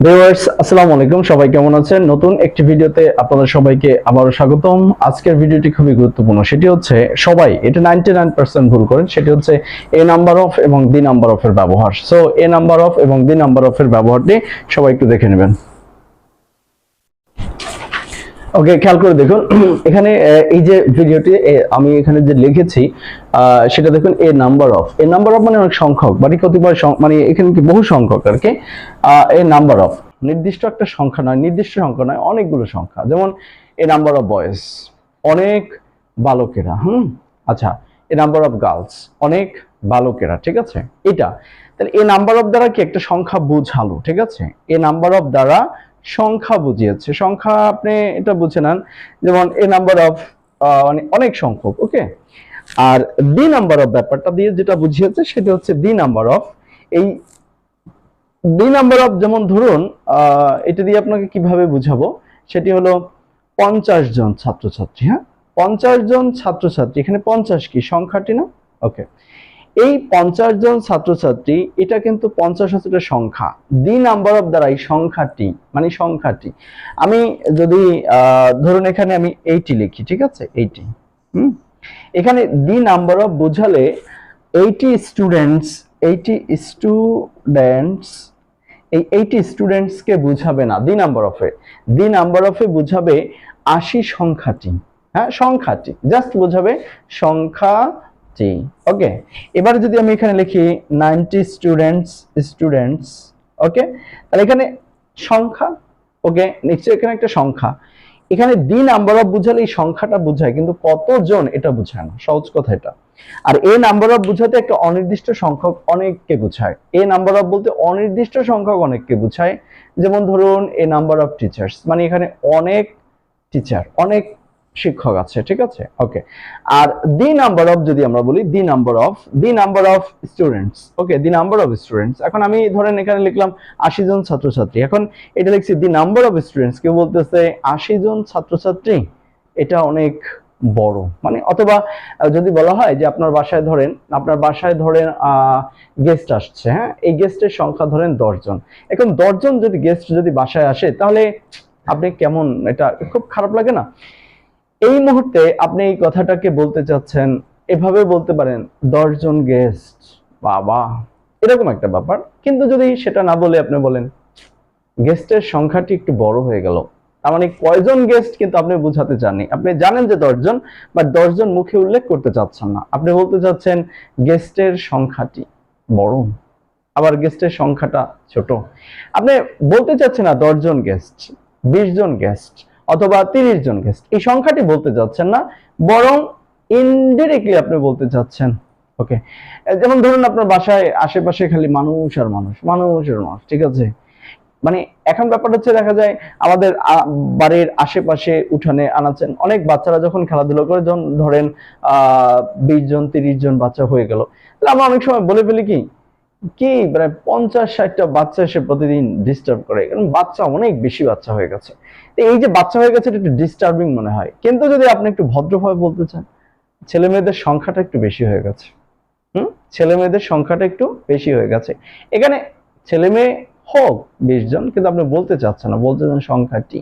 Viewers আসসালামু আলাইকুম, সবাই কেমন আছেন? নতুন একটি ভিডিওতে আপনাদের সবাইকে আবারো স্বাগতম। আজকের ভিডিওটি খুবই গুরুত্বপূর্ণ। সেটি হচ্ছে সবাই এটা 99% ভুল করেন, সেটি হচ্ছে এ নাম্বার অফ এবং দি নাম্বার অফ এর ব্যবহার। সো এ নাম্বার অফ এবং দি নাম্বার অফ এর ব্যবহারটি সবাই একটু দেখে নেবেন। ওকে, খেয়াল করে দেখুন এখানে এই যে ভিডিওটি আমি এখানে যে লিখেছি সেটা দেখুন a number of. A number of মানে অনেক সংখ্যক, মানে কতিপয় মানে এখানে কি বহু সংখ্যক আর কি। এ নাম্বার অফ নির্দিষ্ট একটা সংখ্যা নয়, নির্দিষ্ট সংখ্যা নয়, অনেকগুলো সংখ্যা। যেমন এ নাম্বার অফ বয়েজ, অনেক বালকেরা। আচ্ছা, এ নাম্বার অফ গার্লস, অনেক বালকেরা। ঠিক আছে, এটা তাহলে এ নাম্বার অফ দ্বারা কি একটা সংখ্যা বোঝালো। ঠিক আছে, এ নাম্বার অফ দ্বারা সংখ্যা বুঝিয়েছে। সংখ্যা আপনি এটা বুঝে নেন, যেমন এ নাম্বার অফ মানে অনেক সংখ্যক। ওকে, আর দি নাম্বার অফ ব্যাপারটা দিয়ে যেটা বুঝিয়েছে সেটা হচ্ছে দি নাম্বার অফ। এই দি নাম্বার অফ যেমন ধরুন এটা দিয়ে আপনাকে কিভাবে বুঝাবো, সেটি হলো 50 জন ছাত্রছাত্রী। হ্যাঁ, 50 জন ছাত্রছাত্রী, এখানে 50 কি সংখ্যাটি না? ওকে, এই 50 জন ছাত্রছাত্রী এটা কিন্তু 50 হচ্ছে একটা সংখ্যা। দি নাম্বার অফ দ্বারা এই সংখ্যাটি মানে সংখ্যাটি আমি যদি ধরুন এখানে আমি 80 লিখি। ঠিক আছে, 80। এখানে দি নাম্বার অফ বোঝালে 80 স্টুডেন্টস, 80 স্টুডেন্টস, এই 80 স্টুডেন্টস কে বুঝাবে না দি নাম্বার অফে। দি নাম্বার অফে বুঝাবে 80 সংখ্যাটি। হ্যাঁ, সংখ্যাটি জাস্ট বুঝাবে সংখ্যাটি। ওকে, এবার যদি আমি এখানে লিখি 90 স্টুডেন্টস। ওকে, তাহলে এখানে সংখ্যা। ওকে, নিশ্চয়ই এখানে একটা সংখ্যা। এখানে দি নাম্বার অফ বুঝালে এই সংখ্যাটা বোঝায়, কিন্তু কতজন এটা বোঝায় না। সহজ কথা এটা। আর এ নাম্বার অফ বুঝাতে একটা অনির্দিষ্ট সংখ্যক অনেককে বোঝায়। এ নাম্বার অফ বলতে অনির্দিষ্ট সংখ্যক অনেককে বোঝায়। যেমন ধরুন এ নাম্বার অফ টিচার্স, মানে এখানে অনেক টিচার, অনেক শিক্ষক আছে। ঠিক আছে, ওকে। আর দি নাম্বার অফ যদি আমরা বলি দি number of students. Okay, the number of students. এখন আমি ধরেন এখানে লিখলাম 80 জন ছাত্রছাত্রী। এখন এটা লিখছি দি নাম্বার অফ স্টুডেন্টস, কেউ বলতেছে 80 জন ছাত্রছাত্রী এটা অনেক বড়। মানে অথবা যদি বলা হয় যে আপনার বাসায় ধরেন গেস্ট আসছে। হ্যাঁ, এই গেস্টের সংখ্যা ধরেন 10 জন। এখন 10 জন যদি গেস্ট যদি বাসায় আসে, তাহলে আপনি কেমন, এটা খুব খারাপ লাগে না? এই মুহূর্তে আপনি এই কথাটাকে বলতে চাচ্ছেন, এভাবে বলতে পারেন 10 জন গেস্ট, বাবা, এরকম একটা ব্যাপার। কিন্তু যদি সেটা না বলে আপনি বলেন গেস্টের সংখ্যাটি একটু বড় হয়ে গেল, তার মানে কয়জন গেস্ট কিন্তু আপনি বোঝাতে চাননি। আপনি জানেন যে 10 জন, বা 10 জন মুখে উল্লেখ করতে চাচ্ছেন না। আপনি বলতে চাচ্ছেন গেস্টের সংখ্যাটি বড়, আবার গেস্টের সংখ্যাটা ছোট। আপনি বলতে চাচ্ছেন না 10 জন গেস্ট, 20 জন গেস্ট অথবা 30 জন গেস্ট, এই সংখ্যাটি বলতে চাচ্ছেন না, বরং ইনডিরেক্টলি আপনি বলতে চাচ্ছেন। ওকে, যেমন ধরুন আপনার বাসায় আশেপাশে খালি মানুষ আর মানুষ, মানুষ আর মানুষ। ঠিক আছে, মানে এখন ব্যাপারটা হচ্ছে দেখা যায় আমাদের বাড়ির আশেপাশে উঠানে আনাচেন অনেক বাচ্চারা যখন খেলাধুলা করে, যখন ধরেন 20 জন 30 জন বাচ্চা হয়ে গেল, তাহলে আমরা অনেক সময় বলে ফেলি কি কি প্রায় 50-60টা বাচ্চা এসে প্রতিদিন ডিস্টার্ব করে, কারণ বাচ্চা অনেক বেশি বাচ্চা হয়ে গেছে। তো এই যে বাচ্চা হয়ে গেছে এটা একটু ডিস্টার্বিং মনে হয়। কিন্তু যদি আপনি একটু ভদ্রভাবে বলতে চান, ছেলে মেয়েদের সংখ্যাটা একটু বেশি হয়ে গেছে। ছেলে মেয়েদের সংখ্যাটা একটু বেশি হয়ে গেছে। এখানে ছেলে মেয়ে হোক 20 জন, কিন্তু আপনি বলতে চাচ্ছেন না, বলতে চান সংখ্যাটি,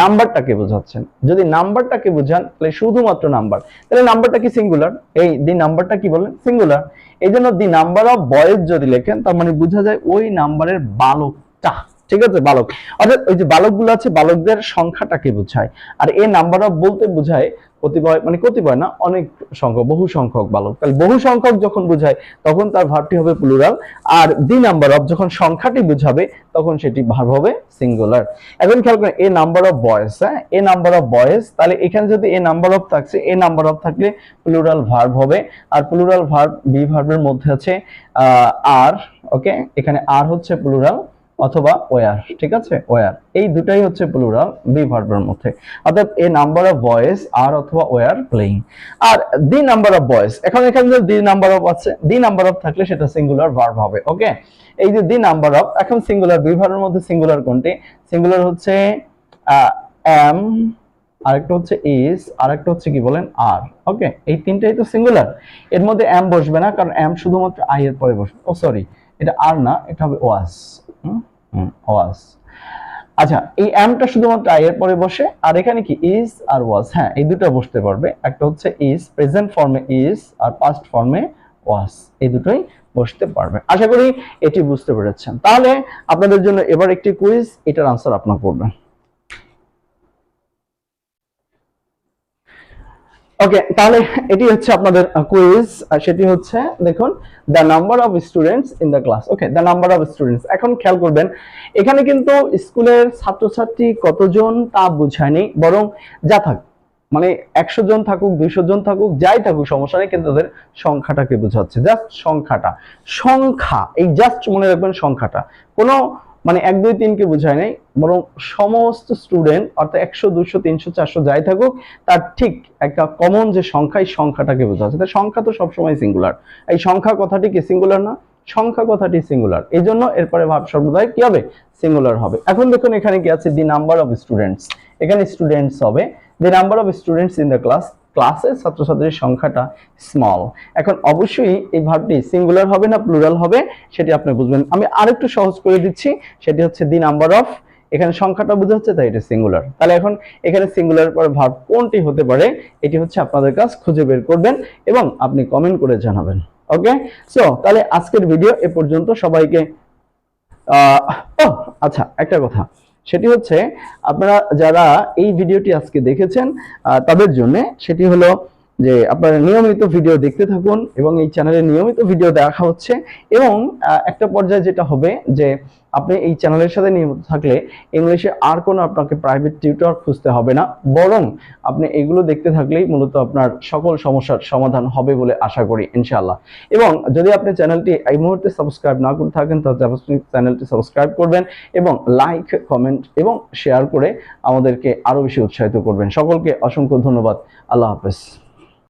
নাম্বারটাকে বোঝাচ্ছেন। যদি নাম্বারটাকে বোঝান তাহলে শুধুমাত্র নাম্বার, তাহলে নাম্বারটা কি সিঙ্গুলার, এই দি নাম্বারটা কি বলেন সিঙ্গুলার। এই জন্য দি নাম্বার অফ বয়েজ যদি লেখেন, তার মানে বোঝা যায় ওই নাম্বারের বালকটা। ঠিক আছে, বালক, অর্থাৎ ওই যে বালকগুলো আছে বালকদের সংখ্যাটাকে বোঝায়। আর এ নাম্বার অফ বলতে বোঝায় কতিপয়, মানে কতিপয় না, অনেক সংখ্যক, বহু সংখ্যক বালক। তাহলে বহু সংখ্যক যখন বোঝায় তখন তার ভার্বটি হবে প্লুরাল। আর দি নাম্বার অফ যখন সংখ্যাটি বোঝাবে তখন সেটি ভার্ব হবে সিঙ্গুলার। এখন খেয়াল করেন এ নাম্বার অফ বয়েজ। হ্যাঁ, এ নাম্বার অফ বয়েজ, তাহলে এখানে যদি এ নাম্বার অফ থাকছে, এ নাম্বার অফ থাকলে প্লুরাল ভার্ব হবে। আর প্লুরাল ভার্ব বি ভার্বের মধ্যে আছে আর। ওকে, এখানে আর হচ্ছে প্লুরাল অথবা ওয়ার। ঠিক আছে, ওয়ার, এই দুটাই হচ্ছে প্লুরাল বি ভার্বের মধ্যে। অর্থাৎ a number of boys are অথবা ওয়ার প্লেইং। আর দি নাম্বার অফ বয়েজ, এখন এখানে যে দি নাম্বার অফ আছে, দি নাম্বার অফ থাকলে সেটা সিঙ্গুলার ভার্ব হবে। ওকে, এই যে দি নাম্বার অফ, এখন সিঙ্গুলার বি ভার্বের মধ্যে সিঙ্গুলার কোনটি? সিঙ্গুলার হচ্ছে এম, আরেকটা হচ্ছে ইজ, আরেকটা হচ্ছে কি বলেন আর। ওকে, এই তিনটাই তো সিঙ্গুলার। এর মধ্যে এম বসবে না, কারণ এম শুধুমাত্র আই এর পরে বসবে। ও সরি, এটা আর না, এটা হবে ওয়াজ। ওয়াজ। আচ্ছা, এই এমটা শুধুমাত্র আই এর পরে বসে, আর এখানে কি ইজ আর ওয়াজ, হ্যাঁ এই দুটো বসতে পারবে। একটা হচ্ছে ইজ, প্রেজেন্ট ফর্মে ইজ, আর পাস্ট ফর্মে ওয়াজ, এই দুটোই বসতে পারবে। আশা করি এটি বুঝতে পেরেছেন। তাহলে আপনাদের জন্য এবার একটি কুইজ, এটার আনসার আপনারা করবেন। ওকে, তাহলে এটি হচ্ছে আপনাদের কুইজ, সেটি হচ্ছে দেখুন the number of students in the class. Okay, the number of students, এখন খেয়াল করবেন এখানে কিন্তু স্কুলের ছাত্রছাত্রী কতজন তা বোঝায়নি, বরং যা থাক মানে 100 জন থাকুক, 200 জন থাকুক, যাই থাকুক সমস্যা নেই, কিন্তু তাদের সংখ্যাটাকে বোঝাচ্ছে, জাস্ট সংখ্যাটা। সংখ্যা, এই জাস্ট মনে রাখবেন সংখ্যাটা, কোনো মানে 1 2 3 কে বোঝায় নাই, বরং সমস্ত স্টুডেন্ট অর্থাৎ 100 200 300 400 যাই থাকুক, তার ঠিক একটা কমন যে সংখ্যা, এই সংখ্যাটাকে বোঝাচ্ছে। তাই সংখ্যা তো সবসময় সিঙ্গুলার, এই সংখ্যা কথাটি কি সিঙ্গুলার না? সংখ্যা কথাটি সিঙ্গুলার, এই জন্য এরপরে ভাব শব্দদ্বয় কি হবে? সিঙ্গুলার হবে। এখন দেখুন এখানে কি আছে? দি নাম্বার অফ স্টুডেন্টস, এখানে স্টুডেন্টস হবে। দি number of students in the class, ক্লাসের ছাত্রছাত্রীর সংখ্যাটা স্মল। এখন অবশ্যই এই ভার্বটি সিঙ্গুলার হবে না প্লুরাল হবে, সেটি আপনি বুঝবেন। আমি আরেকটু সহজ করে দিচ্ছি, সেটি হচ্ছে দি নাম্বার অফ, এখানে সংখ্যাটা বোঝাচ্ছে তাই এটা সিঙ্গুলার। তাহলে এখন এখানে সিঙ্গুলার পর ভার্ব কোনটি হতে পারে, এটি হচ্ছে আপনাদের কাজ, খুঁজে বের করবেন এবং আপনি কমেন্ট করে জানাবেন। ওকে, সো তাহলে আজকের ভিডিও এ পর্যন্ত। সবাইকে আচ্ছা একটা কথা, সেটি হচ্ছে আপনারা যারা এই ভিডিওটি আজকে দেখেছেন তাদের জন্য সেটি হলো যে আপনারা নিয়মিত ভিডিও দেখতে থাকুন, এবং এই চ্যানেলে নিয়মিত ভিডিও দেখা হচ্ছে। এবং একটা পর্যায়ে যেটা হবে যে আপনি এই চ্যানেলের সাথে নিয়মিত থাকলে ইংলিশে আর কোনো আপনাকে প্রাইভেট টিউটর খুঁজতে হবে না, বরং আপনি এগুলো দেখতে থাকলেই মূলত আপনার সকল সমস্যার সমাধান হবে বলে আশা করি ইনশাআল্লাহ। এবং যদি আপনি চ্যানেলটি এই মুহূর্তে সাবস্ক্রাইব না করে থাকেন, তাহলে অবশ্যই চ্যানেলটি সাবস্ক্রাইব করবেন এবং লাইক, কমেন্ট এবং শেয়ার করে আমাদেরকে আরো বেশি উৎসাহিত করবেন। সকলকে অসংখ্য ধন্যবাদ। আল্লাহ হাফেজ।